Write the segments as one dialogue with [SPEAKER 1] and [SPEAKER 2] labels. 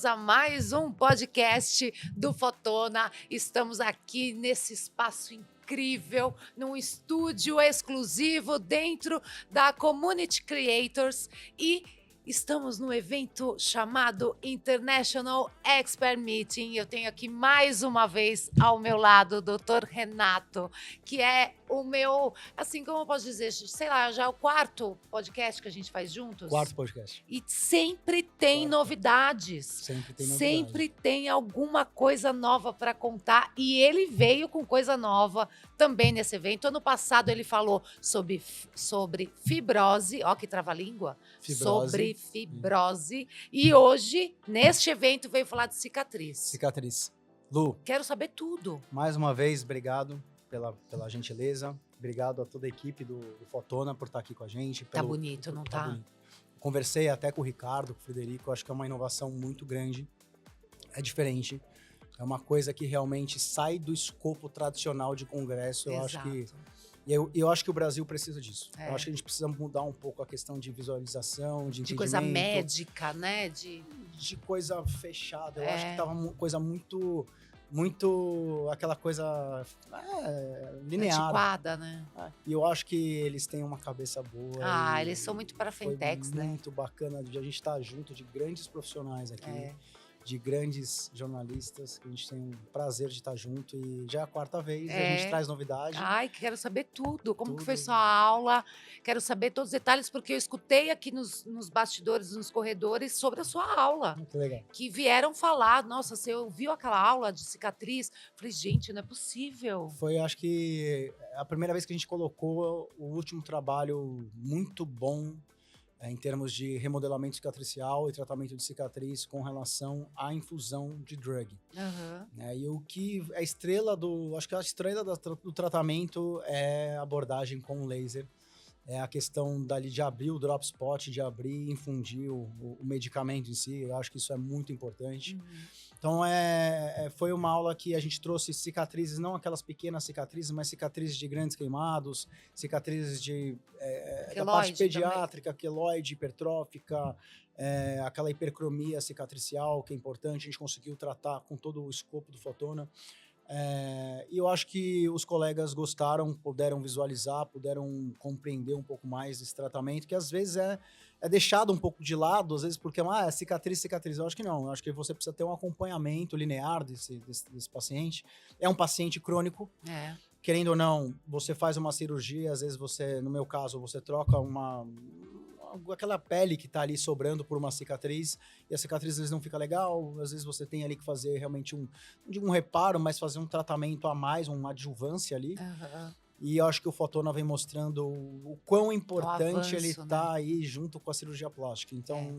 [SPEAKER 1] bem-vindos a mais um podcast do Fotona. Estamos aqui nesse espaço incrível, num estúdio exclusivo dentro da Community Creators e estamos no evento chamado International Expert Meeting. Eu tenho aqui mais uma vez ao meu lado o Dr. Renato, que é o meu, assim, como eu posso dizer, sei lá, já é o quarto podcast que a gente faz juntos.
[SPEAKER 2] Quarto podcast.
[SPEAKER 1] E sempre tem novidades.
[SPEAKER 2] Sempre tem novidade.
[SPEAKER 1] Sempre tem alguma coisa nova para contar. E ele veio com coisa nova também nesse evento. Ano passado ele falou sobre fibrose. Ó, que trava-língua. Sobre fibrose. E hoje, neste evento, veio falar de cicatriz.
[SPEAKER 2] Cicatriz. Lu,
[SPEAKER 1] quero saber tudo.
[SPEAKER 2] Mais uma vez, obrigado pela gentileza. Obrigado a toda a equipe do Fotona por estar aqui com a gente.
[SPEAKER 1] Tá bonito, não tá?
[SPEAKER 2] Bonito. Conversei até com o Ricardo, com o Frederico. Acho que é uma inovação muito grande. É diferente. É uma coisa que realmente sai do escopo tradicional de congresso. Eu
[SPEAKER 1] Exato.
[SPEAKER 2] acho que... Eu acho que o Brasil precisa disso.
[SPEAKER 1] É.
[SPEAKER 2] Eu acho que a gente precisa mudar um pouco a questão de visualização, de entendimento.
[SPEAKER 1] De coisa médica, né? De
[SPEAKER 2] coisa fechada. Eu acho que tava coisa muito aquela coisa linear.
[SPEAKER 1] Antiquada, né?
[SPEAKER 2] E eu acho que eles têm uma cabeça boa.
[SPEAKER 1] Eles são muito para frentex, né?
[SPEAKER 2] Muito bacana de a gente estar junto de grandes profissionais aqui. De grandes jornalistas, que a gente tem o prazer de estar junto e já é a quarta vez, a gente traz novidade.
[SPEAKER 1] Quero saber tudo, como que foi sua aula, quero saber todos os detalhes, porque eu escutei aqui nos bastidores, nos corredores, sobre a sua aula.
[SPEAKER 2] Muito legal.
[SPEAKER 1] Que vieram falar, nossa, você ouviu aquela aula de cicatriz? Falei, gente, não é possível.
[SPEAKER 2] Foi, acho que, a primeira vez que a gente colocou o último trabalho muito bom em termos de remodelamento cicatricial e tratamento de cicatriz com relação à infusão de drug. E o que a estrela acho que a estrela do tratamento é a abordagem com laser. É a questão dali de abrir o drop spot, de abrir e infundir o medicamento em si. Eu acho que isso é muito importante. Então, foi uma aula que a gente trouxe cicatrizes, não aquelas pequenas cicatrizes, mas cicatrizes de grandes queimados, cicatrizes da parte pediátrica, queloide, hipertrófica, aquela hipercromia cicatricial, que é importante, a gente conseguiu tratar com todo o escopo do Fotona. E eu acho que os colegas gostaram, puderam visualizar, puderam compreender um pouco mais desse tratamento, que às vezes é deixado um pouco de lado, às vezes porque é cicatriz. Eu acho que não, eu acho que você precisa ter um acompanhamento linear desse paciente. É um paciente crônico, querendo ou não, você faz uma cirurgia, às vezes você, no meu caso, você troca aquela pele que tá ali sobrando por uma cicatriz, e a cicatriz às vezes não fica legal, às vezes você tem ali que fazer realmente não digo um reparo, mas fazer um tratamento a mais, uma adjuvância ali. E eu acho que o Fotona vem mostrando o quão importante ele tá aí junto com a cirurgia plástica. Então,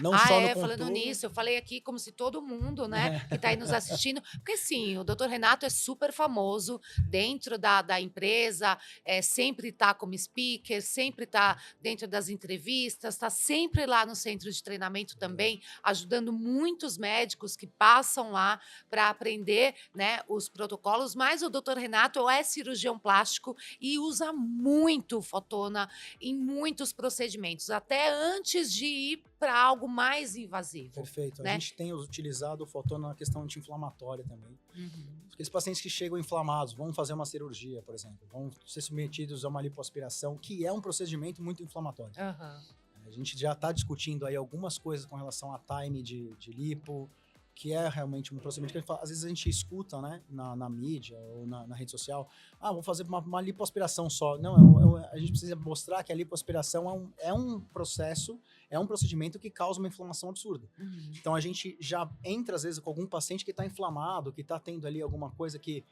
[SPEAKER 2] não só no contorno...
[SPEAKER 1] falando nisso, eu falei aqui como se todo mundo, né, que tá aí nos assistindo... Porque, sim, o Dr. Renato é super famoso dentro da empresa, sempre tá como speaker, sempre tá dentro das entrevistas, tá sempre lá no centro de treinamento também, ajudando muitos médicos que passam lá para aprender, né, os protocolos. Mas o Dr. Renato é cirurgião plástico e usa muito Fotona em muitos procedimentos, até antes de ir para algo mais invasivo.
[SPEAKER 2] Perfeito.
[SPEAKER 1] Né?
[SPEAKER 2] A gente tem utilizado o Fotona na questão anti-inflamatória também. Aqueles pacientes que chegam inflamados, vão fazer uma cirurgia, por exemplo, vão ser submetidos a uma lipoaspiração, que é um procedimento muito inflamatório. A gente já está discutindo aí algumas coisas com relação a time de lipo, que é realmente um procedimento que a gente fala, às vezes a gente escuta, né, na mídia ou na rede social, vou fazer uma lipoaspiração só. Não, a gente precisa mostrar que a lipoaspiração é um processo, é um procedimento que causa uma inflamação absurda. Então a gente já entra, às vezes, com algum paciente que está inflamado, que está tendo ali alguma coisa que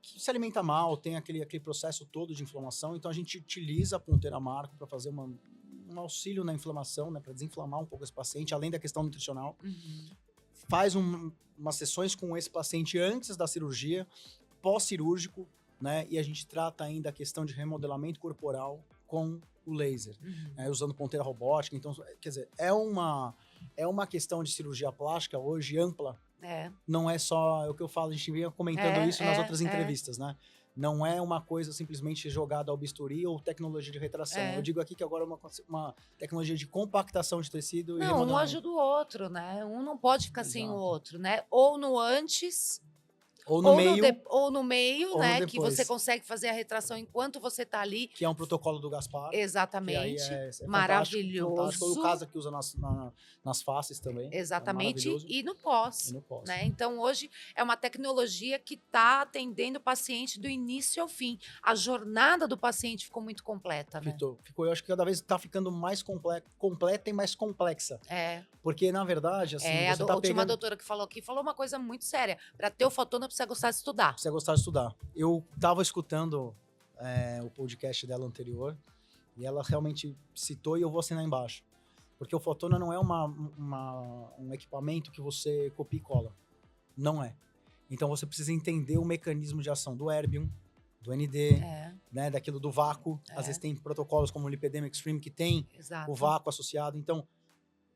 [SPEAKER 2] se alimenta mal, tem aquele processo todo de inflamação, então a gente utiliza a ponteira Marco para fazer um auxílio na inflamação, né, para desinflamar um pouco esse paciente, além da questão nutricional. Faz umas sessões com esse paciente antes da cirurgia, pós-cirúrgico, né, e a gente trata ainda a questão de remodelamento corporal com o laser, usando ponteira robótica. Então, quer dizer, é uma questão de cirurgia plástica hoje ampla. Não é só o que eu falo, a gente vinha comentando isso nas outras entrevistas, né? Não é uma coisa simplesmente jogada ao bisturi ou tecnologia de retração.
[SPEAKER 1] É.
[SPEAKER 2] Eu digo aqui que agora é uma tecnologia de compactação de tecido e
[SPEAKER 1] Não, um
[SPEAKER 2] remodelamento.
[SPEAKER 1] ajuda o outro, né? Um não pode ficar sem o
[SPEAKER 2] Exato.
[SPEAKER 1] outro, né? Ou no antes,
[SPEAKER 2] Ou no meio,
[SPEAKER 1] ou no meio,
[SPEAKER 2] ou no
[SPEAKER 1] né? Que você
[SPEAKER 2] depois.
[SPEAKER 1] consegue fazer a retração enquanto você tá ali.
[SPEAKER 2] Que é um protocolo do Gaspar. Que aí
[SPEAKER 1] Exatamente.
[SPEAKER 2] é fantástico.
[SPEAKER 1] Maravilhoso.
[SPEAKER 2] O casa que usa nas faces também.
[SPEAKER 1] Exatamente.
[SPEAKER 2] É maravilhoso.
[SPEAKER 1] E no pós.
[SPEAKER 2] E no pós.
[SPEAKER 1] Né? Então, hoje é uma tecnologia que está atendendo o paciente do início ao fim. A jornada do paciente ficou muito completa, né?
[SPEAKER 2] Eu acho que cada vez está ficando mais completa e mais complexa.
[SPEAKER 1] É.
[SPEAKER 2] Porque, na verdade, assim, você
[SPEAKER 1] A
[SPEAKER 2] tá
[SPEAKER 1] última
[SPEAKER 2] pegando...
[SPEAKER 1] doutora que falou aqui falou uma coisa muito séria. Para ter o fotona, precisa gostar de estudar.
[SPEAKER 2] Você gostar de estudar. Eu estava escutando o podcast dela anterior e ela realmente citou e eu vou assinar embaixo. Porque o fotona não é um equipamento que você copia e cola. Não é. Então você precisa entender o mecanismo de ação do Erbium, do ND, né, daquilo do vácuo. Às vezes tem protocolos como o Lipedema Extreme que tem
[SPEAKER 1] Exato.
[SPEAKER 2] o vácuo associado. Então,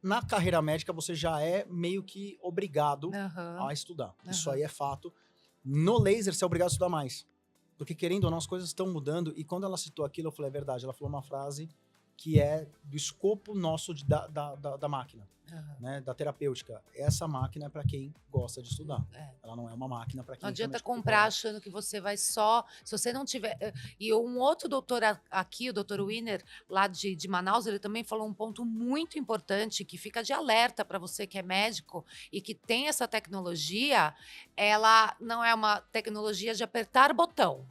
[SPEAKER 2] na carreira médica, você já é meio que obrigado a estudar. Isso aí é fato. No laser, você é obrigado a estudar mais. Porque, querendo ou não, as coisas estão mudando. E quando ela citou aquilo, eu falei, é verdade. Ela falou uma frase que é do escopo nosso da máquina, né, da terapêutica. Essa máquina é para quem gosta de estudar. Ela não é uma máquina para quem...
[SPEAKER 1] Não adianta comprar achando que você vai só... Se você não tiver... E um outro doutor aqui, o doutor Wiener, lá de Manaus, ele também falou um ponto muito importante, que fica de alerta para você que é médico e que tem essa tecnologia, ela não é uma tecnologia de apertar botão.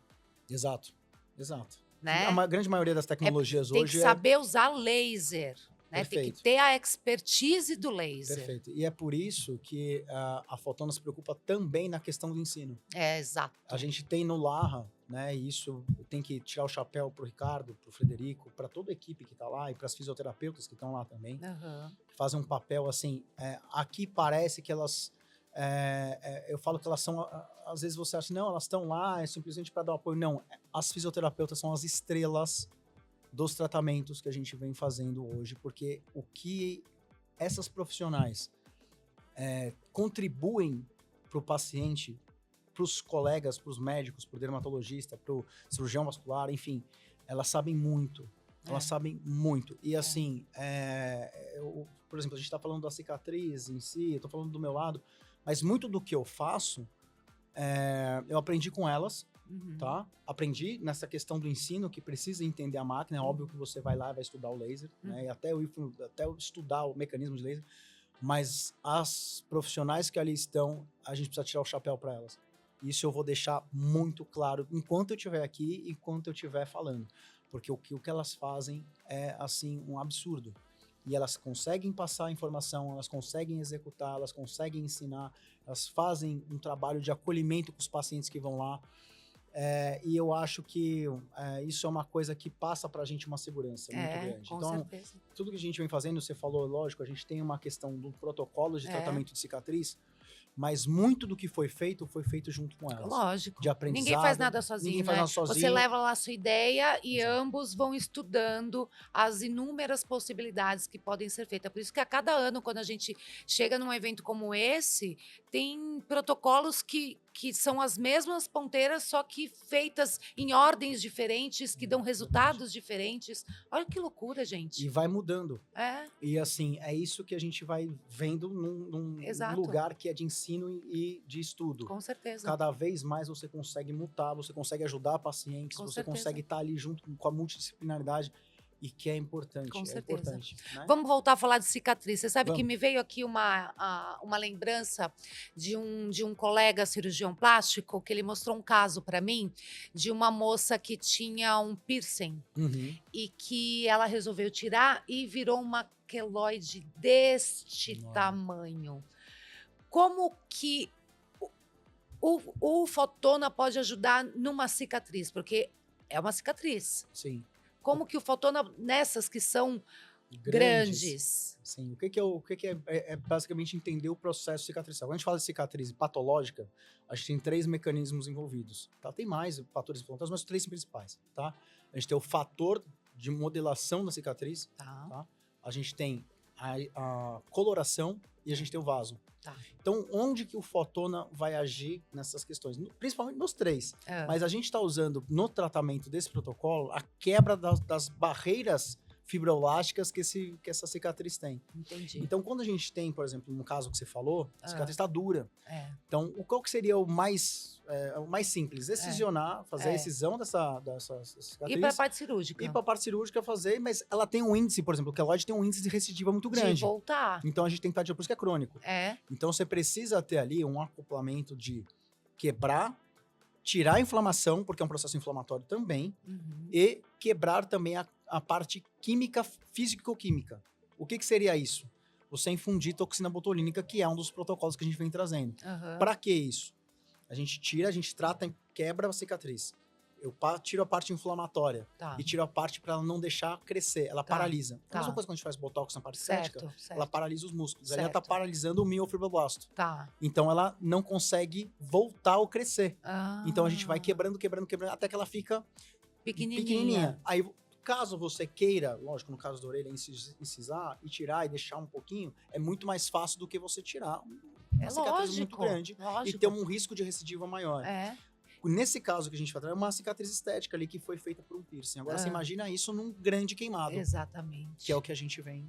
[SPEAKER 2] Exato, exato.
[SPEAKER 1] Né?
[SPEAKER 2] A grande maioria das tecnologias
[SPEAKER 1] tem
[SPEAKER 2] hoje
[SPEAKER 1] que saber usar laser. Né? Tem que ter a expertise do laser.
[SPEAKER 2] Perfeito. E é por isso que a Fotona se preocupa também na questão do ensino.
[SPEAKER 1] Exato.
[SPEAKER 2] A gente tem no Larra, né? E isso tem que tirar o chapéu pro Ricardo, pro Frederico, para toda a equipe que tá lá e para as fisioterapeutas que estão lá também. Que fazem um papel assim. Aqui parece que elas... eu falo que elas são... Às vezes você acha, não, elas estão lá, é simplesmente para dar apoio. Não, as fisioterapeutas são as estrelas dos tratamentos que a gente vem fazendo hoje, porque o que essas profissionais contribuem para o paciente, para os colegas, para os médicos, para o dermatologista, para o cirurgião vascular, enfim, elas sabem muito. Elas sabem muito. E assim, por exemplo, a gente está falando da cicatriz em si, eu estou falando do meu lado, mas muito do que eu faço, eu aprendi com elas, tá? Aprendi nessa questão do ensino, que precisa entender a máquina. É óbvio que você vai lá e vai estudar o laser, né? E até eu estudar o mecanismo de laser, mas as profissionais que ali estão, a gente precisa tirar o chapéu para elas. Isso eu vou deixar muito claro enquanto eu estiver aqui, enquanto eu estiver falando. Porque o que elas fazem é, assim, um absurdo. E elas conseguem passar a informação, elas conseguem executar, elas conseguem ensinar, elas fazem um trabalho de acolhimento com os pacientes que vão lá. E eu acho que isso é uma coisa que passa pra gente uma segurança muito grande.
[SPEAKER 1] Com
[SPEAKER 2] então,
[SPEAKER 1] certeza.
[SPEAKER 2] tudo que a gente vem fazendo, você falou, lógico, a gente tem uma questão do protocolo de tratamento de cicatriz, mas muito do que foi feito junto com elas.
[SPEAKER 1] Lógico.
[SPEAKER 2] De aprendizado.
[SPEAKER 1] Ninguém faz nada sozinho,
[SPEAKER 2] Ninguém faz nada sozinho.
[SPEAKER 1] Você leva lá a sua ideia e ambos vão estudando as inúmeras possibilidades que podem ser feitas. Por isso que a cada ano, quando a gente chega num evento como esse, tem protocolos que são as mesmas ponteiras, só que feitas em ordens diferentes, que dão resultados diferentes. Olha que loucura, gente.
[SPEAKER 2] E vai mudando. E assim, é isso que a gente vai vendo num lugar que é de ensino e de estudo.
[SPEAKER 1] Com certeza.
[SPEAKER 2] Cada vez mais você consegue mutar, você consegue ajudar pacientes, você consegue estar ali junto com a multidisciplinaridade. E que é importante.
[SPEAKER 1] Com certeza.
[SPEAKER 2] Importante, né?
[SPEAKER 1] Vamos voltar a falar de cicatriz. Você sabe que me veio aqui uma lembrança de um colega cirurgião plástico, que ele mostrou um caso para mim de uma moça que tinha um piercing e que ela resolveu tirar e virou uma queloide deste tamanho. Como que o fotona pode ajudar numa cicatriz? Porque é uma cicatriz.
[SPEAKER 2] Sim.
[SPEAKER 1] Como que o fotona, nessas que são grandes?
[SPEAKER 2] Sim. O que é basicamente entender o processo cicatricial. Quando a gente fala de cicatriz patológica, a gente tem 3 mecanismos envolvidos. Tá? Tem mais fatores inflamatórios, mas 3 principais. Tá? A gente tem o fator de modelação da cicatriz. Tá? A gente tem a coloração e a gente tem o vaso.
[SPEAKER 1] Tá.
[SPEAKER 2] Então, onde que o Fotona vai agir nessas questões? Principalmente nos três. Mas a gente está usando, no tratamento desse protocolo, a quebra das barreiras fibroelásticas que essa cicatriz tem.
[SPEAKER 1] Entendi.
[SPEAKER 2] Então, quando a gente tem, por exemplo, no caso que você falou, a cicatriz está dura. Então, qual que seria o mais simples? Excisionar, fazer a excisão dessa cicatriz.
[SPEAKER 1] E para a parte cirúrgica.
[SPEAKER 2] E para a parte cirúrgica fazer, mas ela tem um índice, por exemplo, o queloide tem um índice de recidiva muito grande.
[SPEAKER 1] De voltar.
[SPEAKER 2] Então, a gente tem que estar por isso que é crônico. Então, você precisa ter ali um acoplamento de quebrar, tirar a inflamação, porque é um processo inflamatório também, e quebrar também a parte química, físico-química. O que seria isso? Você infundir toxina botulínica, que é um dos protocolos que a gente vem trazendo. Para que isso? A gente tira, a gente trata e quebra a cicatriz. Eu tiro a parte inflamatória e tiro a parte para ela não deixar crescer. Ela paralisa. A mesma coisa quando a gente faz botox na parte estética, ela paralisa os músculos. Ela está paralisando o miofibroblasto. Então ela não consegue voltar ou crescer. Então a gente vai quebrando, até que ela fica pequenininha. Aí, caso você queira, lógico, no caso da orelha, incisar e tirar e deixar um pouquinho, é muito mais fácil do que você tirar uma cicatriz muito grande e ter um risco de recidiva maior. Nesse caso que a gente vai trazer, é uma cicatriz estética ali que foi feita por um piercing. Agora, você imagina isso num grande queimado.
[SPEAKER 1] Exatamente.
[SPEAKER 2] Que é o que a gente vem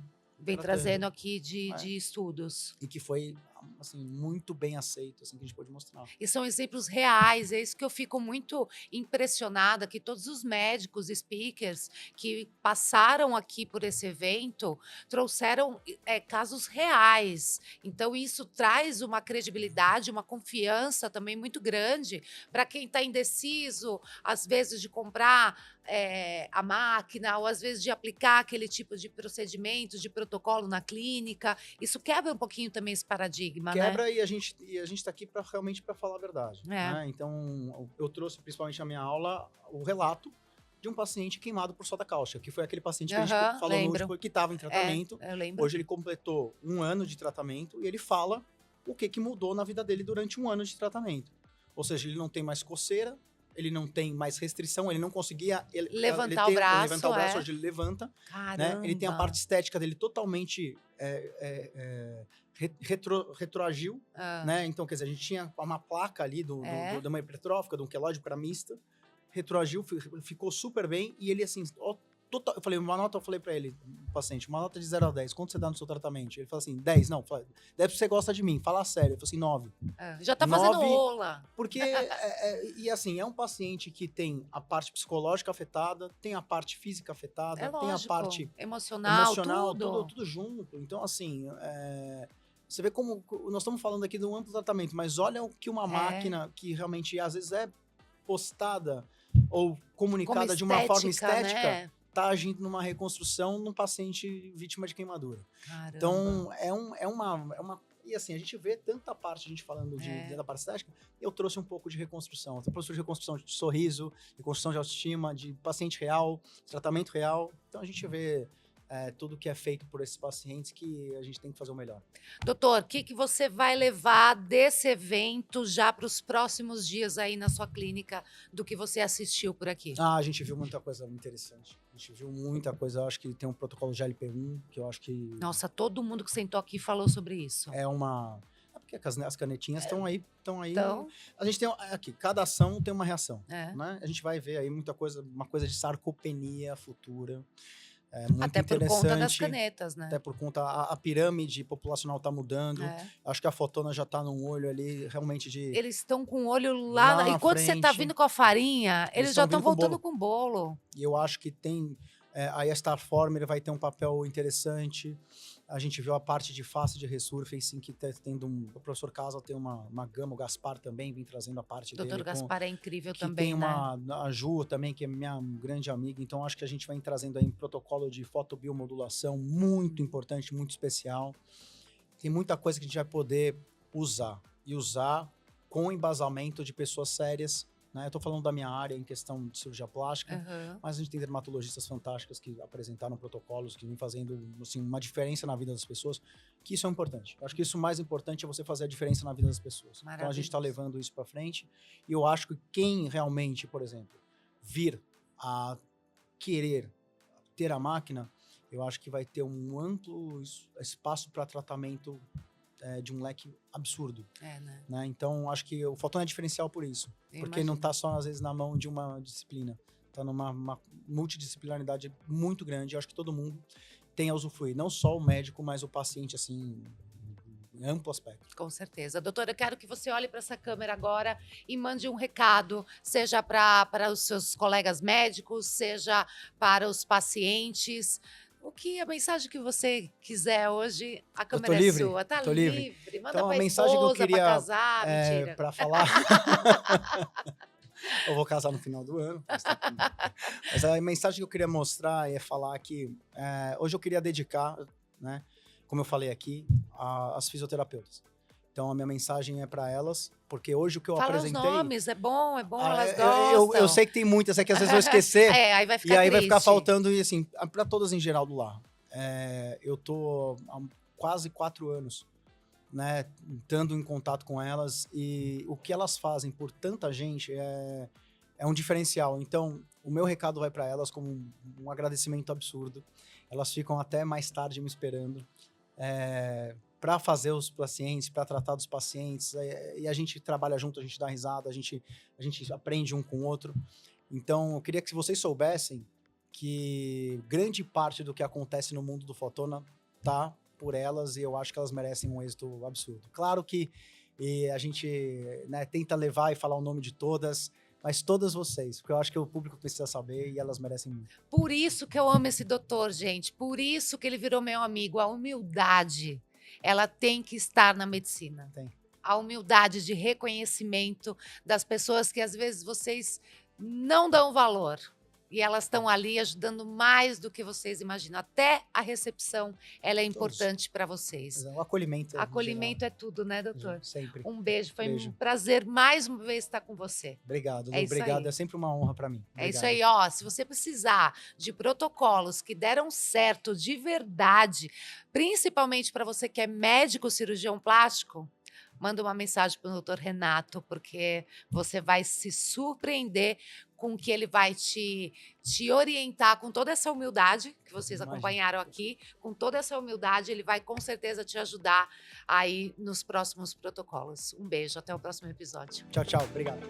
[SPEAKER 1] trazendo aqui de estudos.
[SPEAKER 2] E que foi, assim, muito bem aceito, assim, que a gente pode mostrar.
[SPEAKER 1] E são exemplos reais, é isso que eu fico muito impressionada, que todos os médicos, speakers que passaram aqui por esse evento, trouxeram casos reais. Então, isso traz uma credibilidade, uma confiança também muito grande para quem está indeciso, às vezes, de comprar a máquina, ou às vezes de aplicar aquele tipo de procedimento, de protocolo na clínica. Isso quebra um pouquinho também esse paradigma,
[SPEAKER 2] quebra,
[SPEAKER 1] né?
[SPEAKER 2] E a gente está aqui realmente para falar a verdade. Né? Então, eu trouxe principalmente na minha aula o relato de um paciente queimado por soda cáustica, que foi aquele paciente que a gente falou no último, que estava em tratamento.
[SPEAKER 1] Eu lembro.
[SPEAKER 2] Hoje ele completou 1 ano de tratamento e ele fala o que mudou na vida dele durante 1 ano de tratamento. Ou seja, ele não tem mais coceira, ele não tem mais restrição, ele não conseguia
[SPEAKER 1] levantar o braço,
[SPEAKER 2] hoje ele levanta.
[SPEAKER 1] Caramba.
[SPEAKER 2] Né? Ele tem a parte estética dele totalmente retroagiu, né? Então, quer dizer, a gente tinha uma placa ali de uma hipertrófica, de um queloide para mista, retroagiu, ficou super bem, e ele assim, eu falei, eu falei pra ele, paciente, uma nota de 0 a 10, quanto você dá no seu tratamento? Ele falou assim, 10, não, deve porque você gosta de mim, fala sério. Eu falei assim, 9.
[SPEAKER 1] Já tá fazendo
[SPEAKER 2] 9,
[SPEAKER 1] rola.
[SPEAKER 2] Porque, e assim, é um paciente que tem a parte psicológica afetada, tem a parte física afetada, tem a parte
[SPEAKER 1] emocional
[SPEAKER 2] tudo junto. Então, assim, você vê como, nós estamos falando aqui de um amplo tratamento, mas olha o que uma máquina que realmente, às vezes, é postada ou comunicada de uma forma estética, né? Tá agindo numa reconstrução num paciente vítima de queimadura.
[SPEAKER 1] Caramba.
[SPEAKER 2] Então, é uma... E assim, a gente vê tanta parte, a gente falando da parte estética, eu trouxe um pouco de reconstrução. Eu trouxe de reconstrução de sorriso, reconstrução de autoestima, de paciente real, tratamento real. Então, a gente vê tudo que é feito por esses pacientes que a gente tem que fazer o melhor.
[SPEAKER 1] Doutor, o que você vai levar desse evento já para os próximos dias aí na sua clínica, do que você assistiu por aqui?
[SPEAKER 2] A gente viu muita coisa interessante. A gente viu muita coisa. Eu acho que tem um protocolo de LP1, que eu acho que...
[SPEAKER 1] Nossa, todo mundo que sentou aqui falou sobre isso.
[SPEAKER 2] Porque as canetinhas estão aí.
[SPEAKER 1] Então...
[SPEAKER 2] A gente tem aqui, cada ação tem uma reação. Né? A gente vai ver aí muita coisa, uma coisa de sarcopenia futura. Muito
[SPEAKER 1] até por conta das canetas, né?
[SPEAKER 2] Até por conta, a pirâmide populacional está mudando. Acho que a Fotona já está num olho ali, realmente de...
[SPEAKER 1] Eles estão com o olho lá. E quando você está vindo com a farinha, eles já estão voltando com o bolo.
[SPEAKER 2] E eu acho que tem... aí a Starformer vai ter um papel interessante. A gente viu a parte de face de resurfacing, que tendo o professor Casa tem uma gama, o Gaspar também vem trazendo a parte dele.
[SPEAKER 1] O doutor Gaspar é incrível
[SPEAKER 2] que
[SPEAKER 1] também,
[SPEAKER 2] tem a Ju também, que é minha grande amiga. Então, acho que a gente vai trazendo aí um protocolo de fotobiomodulação muito importante, muito especial. Tem muita coisa que a gente vai poder usar. E usar com embasamento de pessoas sérias. Né? Eu estou falando da minha área em questão de cirurgia plástica, mas a gente tem dermatologistas fantásticas que apresentaram protocolos, que vêm fazendo assim, uma diferença na vida das pessoas, que isso é importante. Eu acho que isso o mais importante é você fazer a diferença na vida das pessoas. Então a gente está levando isso para frente, e eu acho que quem realmente, por exemplo, vir a querer ter a máquina, eu acho que vai ter um amplo espaço para tratamento de um leque absurdo. Né? Então, acho que o Fotona é diferencial por isso. Porque não está só, às vezes, na mão de uma disciplina. Está numa multidisciplinaridade muito grande. Eu acho que todo mundo tem a usufruir. Não só o médico, mas o paciente, assim, em amplo aspecto.
[SPEAKER 1] Com certeza. Doutora, eu quero que você olhe para essa câmera agora e mande um recado, seja para os seus colegas médicos, seja para os pacientes. A mensagem que você quiser hoje, a câmera é sua. Tá livre. Manda para a esposa, para casar, mentira.
[SPEAKER 2] Para falar... Eu vou casar no final do ano. Mas a mensagem que eu queria mostrar é falar que hoje eu queria dedicar, né, como eu falei aqui, às fisioterapeutas. Então a minha mensagem é para elas, porque hoje o que eu apresentei...
[SPEAKER 1] Fala os nomes, é bom, elas gostam.
[SPEAKER 2] Eu sei que tem muitas, é que às vezes eu vou esquecer.
[SPEAKER 1] Aí vai ficar
[SPEAKER 2] vai ficar faltando, e assim, para todas em geral do lar. Eu tô há quase 4 anos, né, estando em contato com elas, e o que elas fazem por tanta gente é um diferencial. Então, o meu recado vai para elas como um agradecimento absurdo. Elas ficam até mais tarde me esperando para fazer os pacientes, para tratar dos pacientes, e a gente trabalha junto, a gente dá risada, a gente aprende um com o outro. Então, eu queria que vocês soubessem que grande parte do que acontece no mundo do Fotona tá por elas, e eu acho que elas merecem um êxito absurdo. Claro que a gente, né, tenta levar e falar o nome de todas, mas todas vocês, porque eu acho que o público precisa saber e elas merecem muito.
[SPEAKER 1] Por isso que eu amo esse doutor, gente. Por isso que ele virou meu amigo. A humildade, ela tem que estar na medicina.
[SPEAKER 2] Tem.
[SPEAKER 1] A humildade de reconhecimento das pessoas que às vezes vocês não dão valor. E elas estão ali ajudando mais do que vocês imaginam. Até a recepção, ela é importante para vocês.
[SPEAKER 2] O acolhimento.
[SPEAKER 1] Acolhimento é tudo, né, doutor?
[SPEAKER 2] Sempre.
[SPEAKER 1] Um beijo. Foi um prazer mais uma vez estar com você.
[SPEAKER 2] Obrigado. Obrigado. É sempre uma honra para mim. Obrigado.
[SPEAKER 1] É isso aí, ó. Se você precisar de protocolos que deram certo de verdade, principalmente para você que é médico cirurgião plástico, manda uma mensagem para o doutor Renato, porque você vai se surpreender com que ele vai te orientar com toda essa humildade que vocês acompanharam aqui, com toda essa humildade, ele vai com certeza te ajudar aí nos próximos protocolos. Um beijo, até o próximo episódio.
[SPEAKER 2] Tchau, tchau. Obrigado.